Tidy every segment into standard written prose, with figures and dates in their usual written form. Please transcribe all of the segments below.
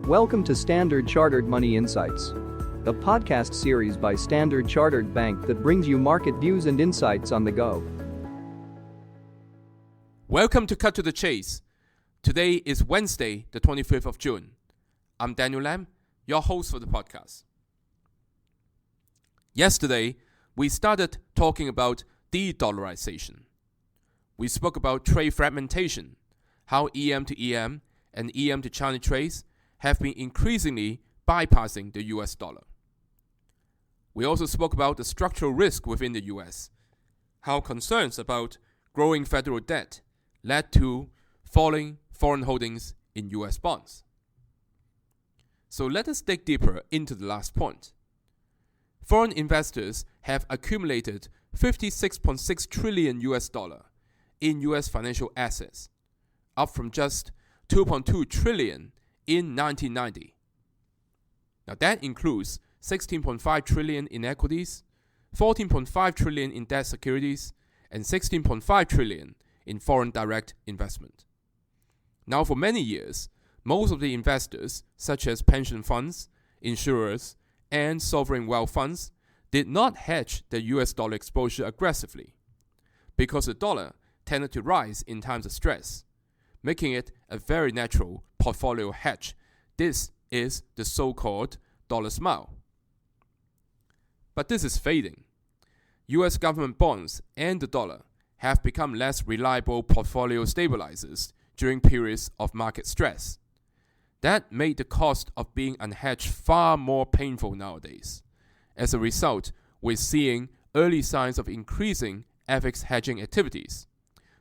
Welcome to Standard Chartered Money Insights, a podcast series by Standard Chartered Bank that brings you market views and insights on the go. Welcome to Cut to the Chase. Today is Wednesday, the 25th of June. I'm Daniel Lam, your host for the podcast. Yesterday, we started talking about de-dollarisation. We spoke about trade fragmentation, how EM to EM and EM to China trades have been increasingly bypassing the US dollar. We also spoke about the structural risk within the US, how concerns about growing federal debt led to falling foreign holdings in US bonds. So let us dig deeper into the last point. Foreign investors have accumulated 56.6 trillion US dollar in US financial assets, up from just 2.2 trillion in 1990. Now that includes 16.5 trillion in equities, 14.5 trillion in debt securities, and 16.5 trillion in foreign direct investment. Now for many years, most of the investors, such as pension funds, insurers, and sovereign wealth funds, did not hedge their US dollar exposure aggressively because the dollar tended to rise in times of stress, making it a very natural portfolio hedge. This is the so-called dollar smile. But this is fading. US government bonds and the dollar have become less reliable portfolio stabilizers during periods of market stress. That made the cost of being unhedged far more painful nowadays. As a result, we're seeing early signs of increasing FX hedging activities,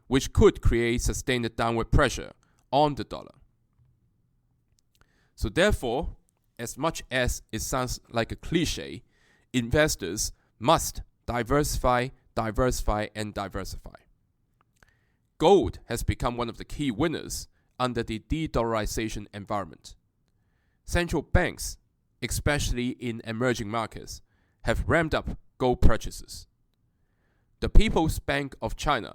which could create sustained downward pressure on the dollar. So therefore, as much as it sounds like a cliche, investors must diversify, and diversify. Gold has become one of the key winners under the de-dollarization environment. Central banks, especially in emerging markets, have ramped up gold purchases. The People's Bank of China,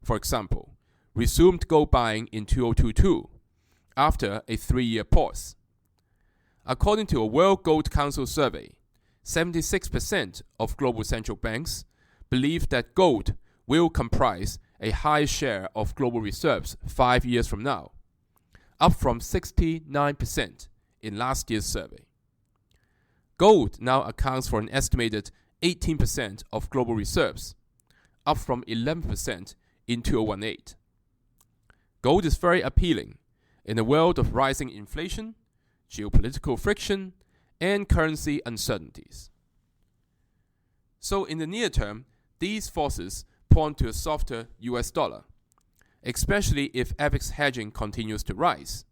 for example, resumed gold buying in 2022 after a 3-year pause. According to a World Gold Council survey, 76% of global central banks believe that gold will comprise a high share of global reserves 5 years from now, up from 69% in last year's survey. Gold now accounts for an estimated 18% of global reserves, up from 11% in 2018. Gold is very appealing in a world of rising inflation, geopolitical friction, and currency uncertainties. So in the near term, these forces point to a softer US dollar, especially if FX hedging continues to rise.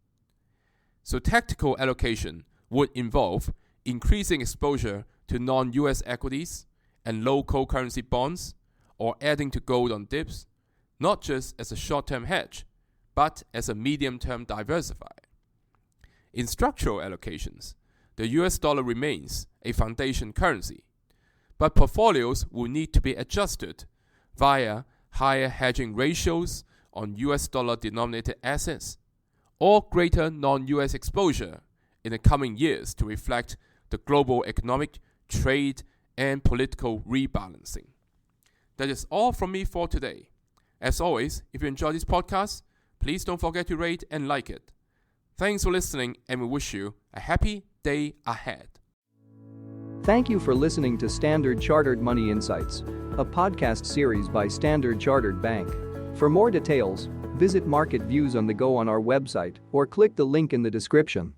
So tactical allocation would involve increasing exposure to non-US equities and local currency bonds, or adding to gold on dips, not just as a short-term hedge, but as a medium-term diversifier. In structural allocations, the US dollar remains a foundation currency, but portfolios will need to be adjusted via higher hedging ratios on US dollar denominated assets or greater non-US exposure in the coming years to reflect the global economic, trade, and political rebalancing. That is all from me for today. As always, if you enjoy this podcast, please don't forget to rate and like it. Thanks for listening, and we wish you a happy day ahead. Thank you for listening to Standard Chartered Money Insights, a podcast series by Standard Chartered Bank. For more details, visit Market Views on the Go on our website or click the link in the description.